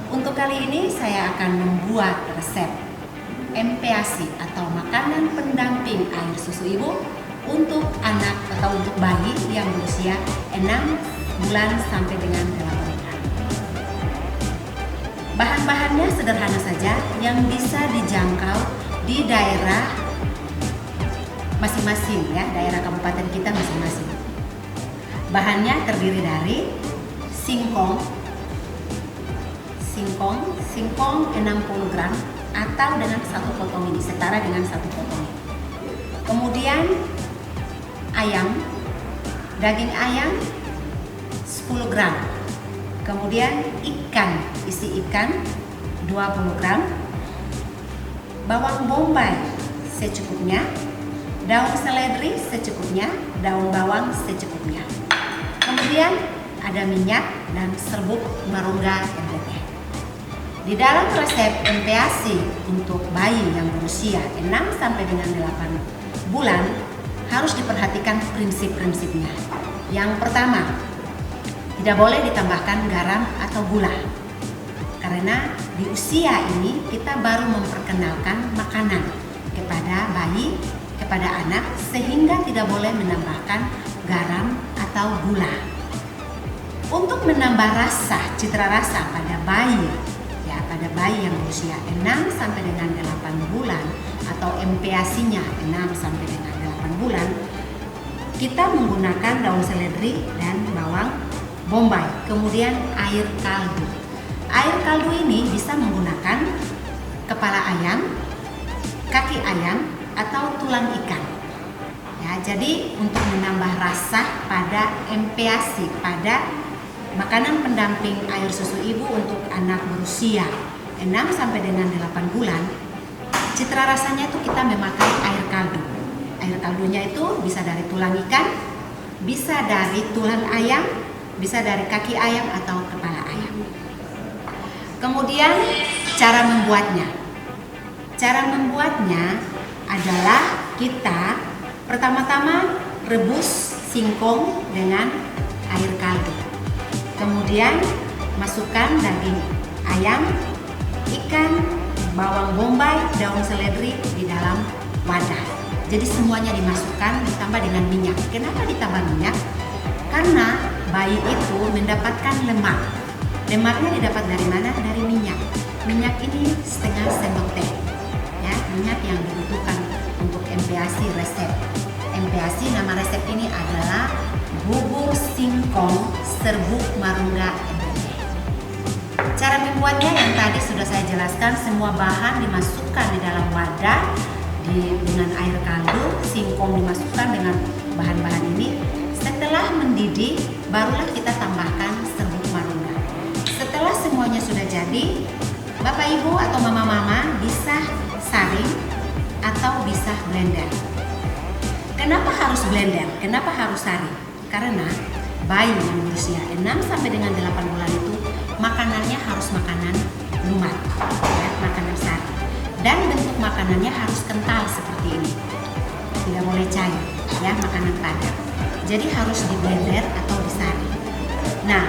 Untuk kali ini saya akan membuat resep MPASI atau makanan pendamping air susu ibu untuk anak atau untuk bayi yang berusia 6 bulan sampai dengan 8 bulan. Bahan-bahannya sederhana saja yang bisa dijangkau di daerah masing-masing ya, daerah kabupaten kita masing-masing. Bahannya terdiri dari singkong 60 gram atau dengan satu potong ini, setara dengan satu potong. Kemudian daging ayam 10 gram. Kemudian isi ikan 20 gram. Bawang bombay secukupnya, daun seledri secukupnya, daun bawang secukupnya. Kemudian ada minyak dan serbuk marungga MPT. Di dalam resep MPASI untuk bayi yang berusia 6 sampai dengan 8 bulan harus diperhatikan prinsip-prinsipnya. Yang pertama, tidak boleh ditambahkan garam atau gula. Karena di usia ini kita baru memperkenalkan makanan kepada bayi, kepada anak, sehingga tidak boleh menambahkan garam atau gula. Untuk menambah citra rasa pada bayi yang berusia 6 sampai dengan 8 bulan atau MPASI-nya 6 sampai dengan 8 bulan, kita menggunakan daun seledri dan bawang bombay. Kemudian air kaldu. Air kaldu ini bisa menggunakan kepala ayam, kaki ayam, atau tulang ikan. Ya, jadi untuk menambah rasa pada MPASI, pada makanan pendamping air susu ibu untuk anak berusia 6 sampai dengan 8 bulan, citra rasanya itu kita memakai air kaldu. Air kaldunya itu bisa dari tulang ikan, bisa dari tulang ayam, bisa dari kaki ayam atau kepala ayam. Kemudian cara membuatnya. Cara membuatnya adalah kita pertama-tama rebus singkong dengan air kaldu. Kemudian masukkan daging ayam, ikan, bawang bombay, daun seledri di dalam wadah. Jadi semuanya dimasukkan, ditambah dengan minyak. Kenapa ditambah minyak? Karena bayi itu mendapatkan lemak. Lemaknya didapat dari mana? Dari minyak. Minyak ini setengah sendok teh. Ya, minyak yang dibutuhkan untuk MPASI resep. MPASI nama resep ini adalah bubur singkong serbuk marungga MPT. Cara membuatnya yang tadi sudah saya jelaskan, semua bahan dimasukkan di dalam wadah dengan air kaldu, singkong dimasukkan dengan bahan-bahan ini. Setelah mendidih, barulah kita tambahkan serbuk marungga. Setelah semuanya sudah jadi, Bapak Ibu atau Mama-mama bisa saring atau bisa blender. Kenapa harus blender? Kenapa harus saring? Karena bayi yang berusia 6 sampai dengan 8 bulan itu makanannya harus makanan lumat, ya, makanan sari. Dan bentuk makanannya harus kental seperti ini. Tidak boleh cair, ya, makanan padat. Jadi harus di blender atau disaring. Nah,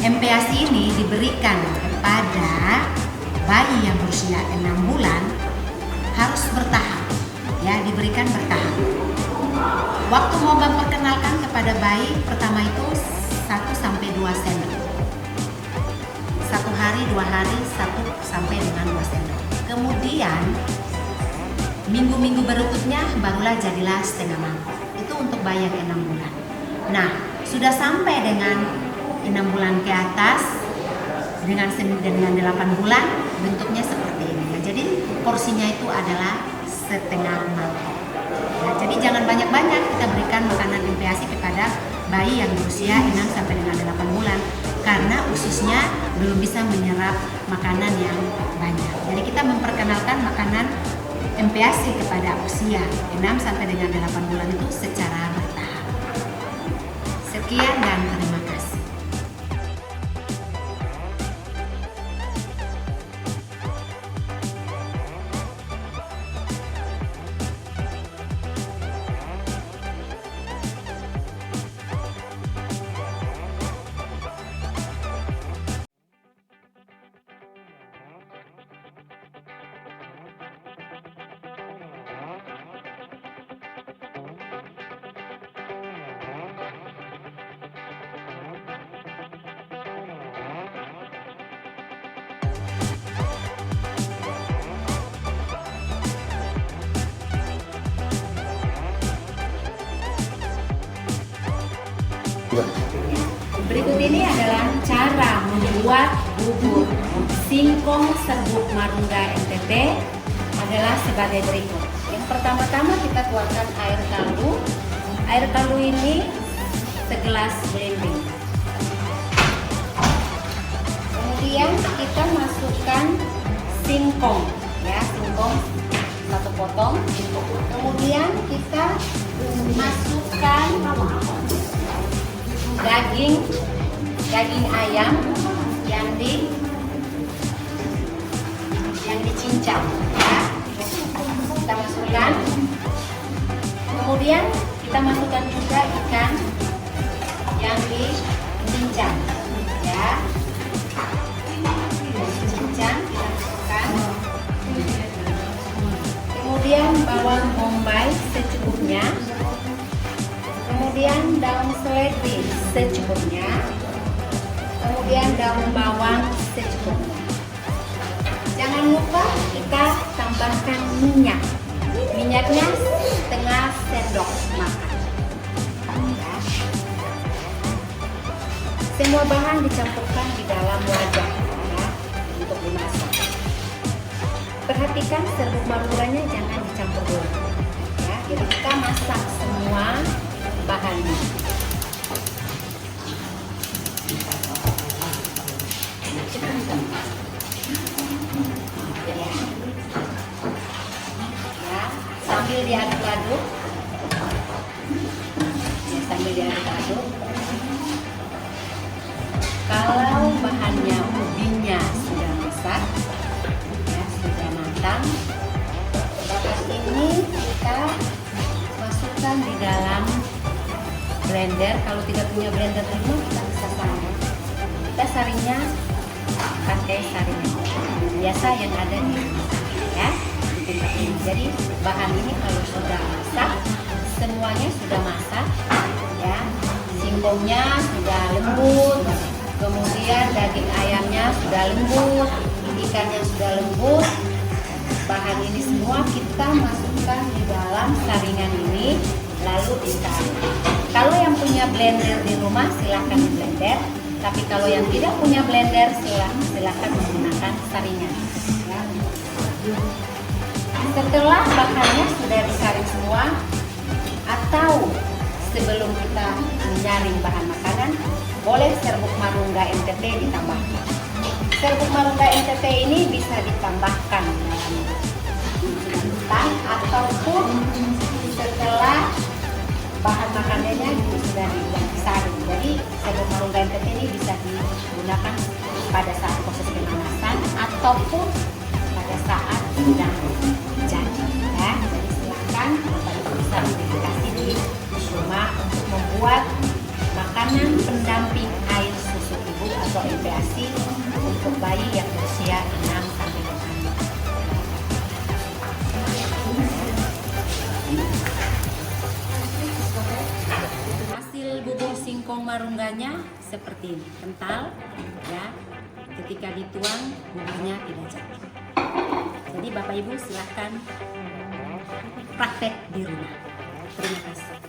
MPASI ini diberikan kepada bayi yang berusia 6 bulan harus bertahap, ya, diberikan bertahap. Waktu mau memperkenalkan kepada bayi pertama itu 1 sampai 2 sendok. 1 hari, 2 hari, 1 sampai dengan 2 sendok. Kemudian minggu-minggu berikutnya barulah jadilah setengah mangkok. Itu untuk bayi yang 6 bulan. Nah, sudah sampai dengan 6 bulan ke atas dengan 8 bulan bentuknya seperti ini. Ya, jadi porsinya itu adalah setengah mangkok. Ya, jadi jangan banyak-banyak kita berikan makanan MPASI kepada bayi yang berusia 6 sampai dengan 8 bulan karena ususnya belum bisa menyerap makanan yang banyak. Jadi kita memperkenalkan makanan MPASI kepada usia 6 sampai dengan 8 bulan itu secara bertahap. Sekian dan terima kasih. Berikut ini adalah cara membuat bubur singkong serbuk marungga NTT adalah sebagai berikut. Yang pertama-tama kita tuangkan air kaldu. Air kaldu ini segelas blending. Kemudian kita masukkan singkong, ya, singkong 1 potong. Kemudian kita masukkan daging ayam yang dicincang, ya. Kita masukkan. Kemudian kita masukkan juga ikan yang dicincang, ya. Dicincang kita masukkan. Kemudian bawang bombay secukupnya. Kemudian daun seledri secukupnya. Kemudian daun bawang secukupnya. Jangan lupa kita tambahkan minyak. Minyaknya setengah sendok makan. Ya. Semua bahan dicampurkan di dalam wadah, ya, untuk dimasak. Perhatikan serbuk marungganya jangan dicampur dulu, ya. Jadi kita masak semua bahannya. Ya, sambil diaduk-aduk, kalau bahannya ubinya sudah masak, ya, sudah matang, bahan ini kita masukkan di dalam blender. Kalau tidak punya blender di rumah kita bisa saring. Kita saringnya pakai saringan biasa yang ada di rumah, ya, di tempat ini. Jadi bahan ini kalau sudah masak, semuanya sudah masak, ya, singkongnya sudah lembut, kemudian daging ayamnya sudah lembut, ikannya sudah lembut. Bahan ini semua kita masukkan di dalam saringan ini, lalu disaring. Kalau yang punya blender di rumah silahkan di blender, tapi kalau yang tidak punya blender silahkan menggunakan saringan, ya. Setelah bahannya sudah disaring semua, atau sebelum kita menyaring bahan makanan, boleh serbuk marungga NTT ditambahkan. Serbuk marungga NTT ini bisa ditambahkan dalam ataupun setelah bahan makanannya sudah disaring. Jadi serbuk marungga NTT ini bisa digunakan pada saat proses pemanasan ataupun pada saat sudah jadi, ya. Jadi silakan Bapak Ibu bisa modifikasi di rumah untuk membuat makanan pendamping air susu ibu atau MPASI untuk bayi yang berusia 6 sampai 6 tahun. Hasil bubur singkong marungganya seperti ini, kental, ya. Ketika dituang buburnya tidak jadi. Jadi Bapak Ibu silahkan praktek di rumah. Terima kasih.